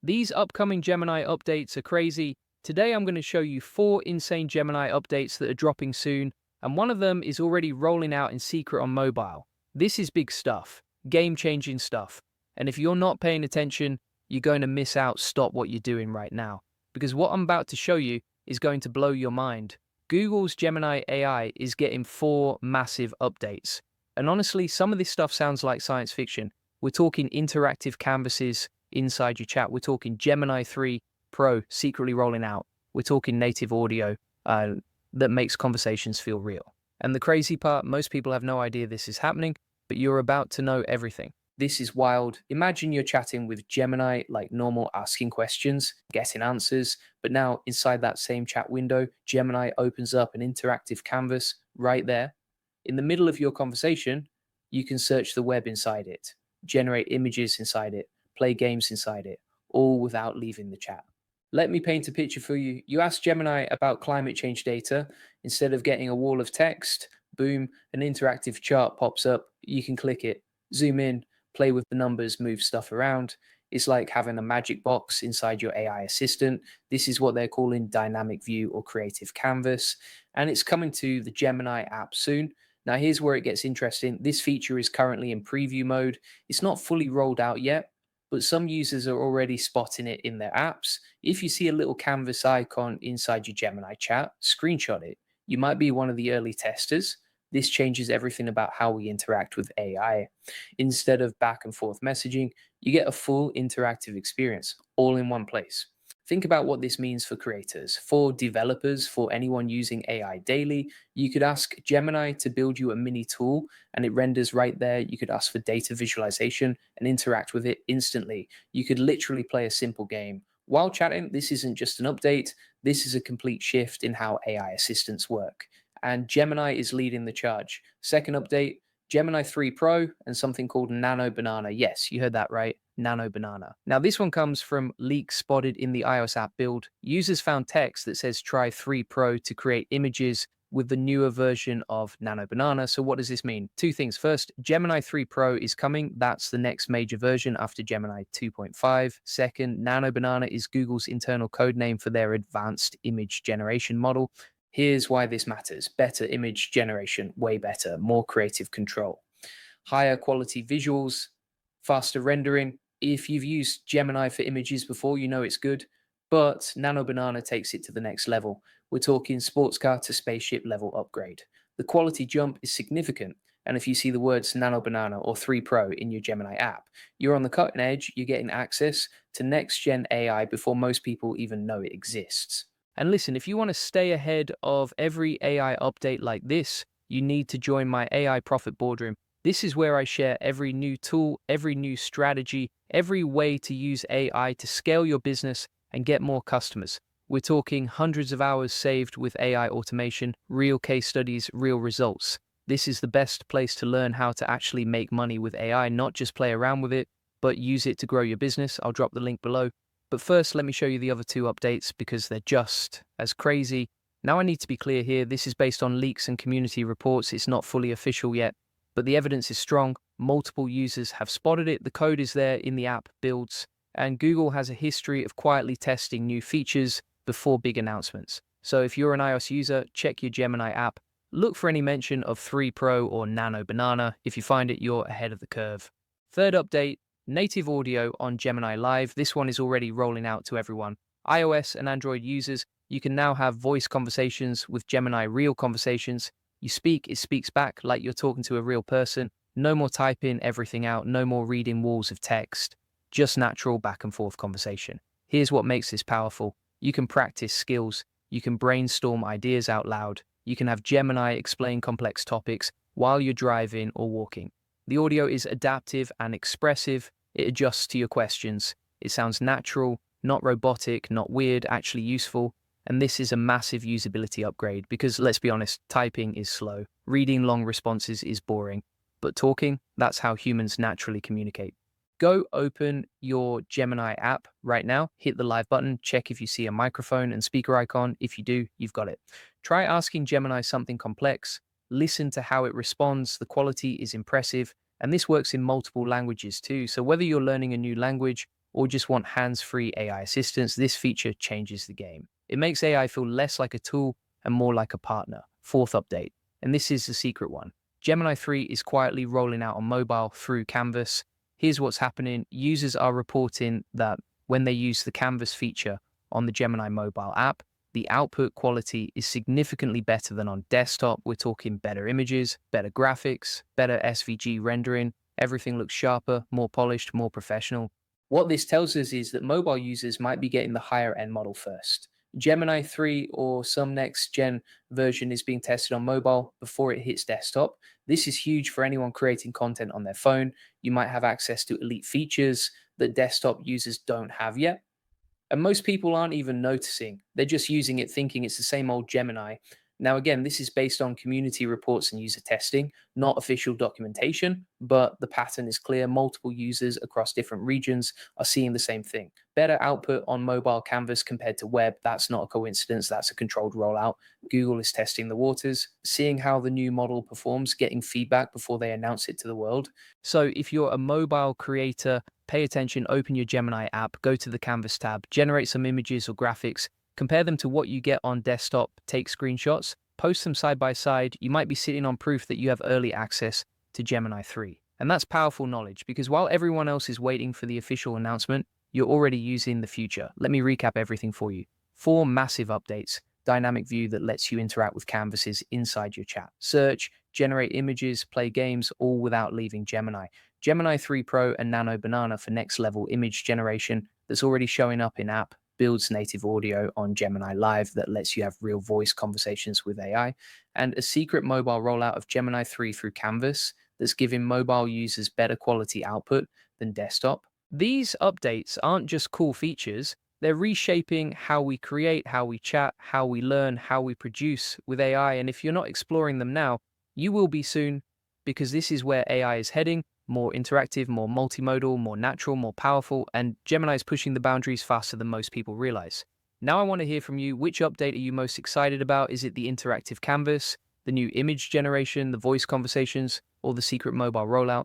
These upcoming Gemini updates are crazy. Today I'm going to show you 4 insane Gemini updates that are dropping soon, and one of them is already rolling out in secret on mobile. This is big stuff, game-changing stuff. And if you're not paying attention, you're going to miss out. Stop what you're doing right now. Because what I'm about to show you is going to blow your mind. Google's Gemini AI is getting 4 massive updates. And honestly, some of this stuff sounds like science fiction. We're talking interactive canvases inside your chat. We're talking Gemini 3 Pro secretly rolling out. We're talking native audio uh, that makes conversations feel real. And the crazy part, most people have no idea this is happening, but you're about to know everything. This is wild. Imagine you're chatting with Gemini like normal, asking questions, getting answers, but now inside that same chat window, Gemini opens up an interactive canvas right there. In the middle of your conversation, you can search the web inside it, generate images inside it, play games inside it, all without leaving the chat. Let me paint a picture for you. You ask Gemini about climate change data. Instead of getting a wall of text, boom, an interactive chart pops up. You can click it, zoom in, play with the numbers, move stuff around. It's like having a magic box inside your AI assistant. This is what they're calling dynamic view or creative canvas. And it's coming to the Gemini app soon. Now, here's where it gets interesting. This feature is currently in preview mode. It's not fully rolled out yet, but some users are already spotting it in their apps. If you see a little canvas icon inside your Gemini chat, screenshot it. You might be one of the early testers. This changes everything about how we interact with AI. Instead of back and forth messaging, you get a full interactive experience all in one place. Think about what this means for creators, for developers, for anyone using AI daily. You could ask Gemini to build you a mini tool and it renders right there. You could ask for data visualization and interact with it instantly. You could literally play a simple game. While chatting, this isn't just an update, this is a complete shift in how AI assistants work. And Gemini is leading the charge. Second update, Gemini 3 Pro and something called Nano Banana. Yes, you heard that right. Nano Banana. Now, this one comes from leaks spotted in the iOS app build. Users found text that says try 3 Pro to create images with the newer version of Nano Banana. So what does this mean? Two things. First, Gemini 3 Pro is coming. That's the next major version after Gemini 2.5. Second, Nano Banana is Google's internal code name for their advanced image generation model. Here's why this matters. Better image generation, way better, more creative control, higher quality visuals, faster rendering. If you've used Gemini for images before, you know it's good, but Nano Banana takes it to the next level. We're talking sports car to spaceship level upgrade. The quality jump is significant, and if you see the words Nano Banana or 3 Pro in your Gemini app, you're on the cutting edge, you're getting access to next gen AI before most people even know it exists. And listen, if you want to stay ahead of every AI update like this, you need to join my AI Profit Boardroom. This is where I share every new tool, every new strategy, every way to use AI to scale your business and get more customers. We're talking hundreds of hours saved with AI automation, real case studies, real results. This is the best place to learn how to actually make money with AI, not just play around with it, but use it to grow your business. I'll drop the link below. But first, let me show you the other 2 updates because they're just as crazy. Now, I need to be clear here. This is based on leaks and community reports. It's not fully official yet, but the evidence is strong. Multiple users have spotted it. The code is there in the app builds, and Google has a history of quietly testing new features before big announcements. So if you're an iOS user, check your Gemini app. Look for any mention of 3 Pro or Nano Banana. If you find it, you're ahead of the curve. Third update, native audio on Gemini Live. This one is already rolling out to everyone. iOS and Android users, you can now have voice conversations with Gemini Real Conversations. You speak, it speaks back like you're talking to a real person. No more typing everything out, no more reading walls of text. Just natural back and forth conversation. Here's what makes this powerful. You can practice skills. You can brainstorm ideas out loud. You can have Gemini explain complex topics while you're driving or walking. The audio is adaptive and expressive. It adjusts to your questions. It sounds natural, not robotic, not weird, actually useful. And this is a massive usability upgrade because, let's be honest, typing is slow. Reading long responses is boring. But talking, that's how humans naturally communicate. Go open your Gemini app right now, hit the live button, check if you see a microphone and speaker icon. If you do, you've got it. Try asking Gemini something complex. Listen to how it responds. The quality is impressive. And this works in multiple languages too. So whether you're learning a new language or just want hands-free AI assistance, this feature changes the game. It makes AI feel less like a tool and more like a partner. Fourth update, and this is the secret one. Gemini 3 is quietly rolling out on mobile through Canvas. Here's what's happening. Users are reporting that when they use the Canvas feature on the Gemini mobile app, the output quality is significantly better than on desktop. We're talking better images, better graphics, better SVG rendering. Everything looks sharper, more polished, more professional. What this tells us is that mobile users might be getting the higher end model first. Gemini 3 or some next gen version is being tested on mobile before it hits desktop. This is huge for anyone creating content on their phone. You might have access to elite features that desktop users don't have yet. And most people aren't even noticing. They're just using it thinking it's the same old Gemini. Now, again, this is based on community reports and user testing, not official documentation, but the pattern is clear. Multiple users across different regions are seeing the same thing. Better output on mobile Canvas compared to web. That's not a coincidence. That's a controlled rollout. Google is testing the waters, seeing how the new model performs, getting feedback before they announce it to the world. So if you're a mobile creator, pay attention, open your Gemini app, go to the Canvas tab, generate some images or graphics, compare them to what you get on desktop, take screenshots, post them side by side. You might be sitting on proof that you have early access to Gemini 3. And that's powerful knowledge because while everyone else is waiting for the official announcement, you're already using the future. Let me recap everything for you. 4 massive updates. Dynamic view that lets you interact with canvases inside your chat. Search, generate images, play games, all without leaving Gemini. Gemini 3 Pro and Nano Banana for next level image generation that's already showing up in app, builds native audio on Gemini Live that lets you have real voice conversations with AI, and a secret mobile rollout of Gemini 3 through Canvas that's giving mobile users better quality output than desktop. These updates aren't just cool features, they're reshaping how we create, how we chat, how we learn, how we produce with AI. And if you're not exploring them now, you will be soon, because this is where AI is heading: more interactive, more multimodal, more natural, more powerful, and Gemini is pushing the boundaries faster than most people realize. Now I want to hear from you. Which update are you most excited about? Is it the interactive canvas, the new image generation, the voice conversations, or the secret mobile rollout?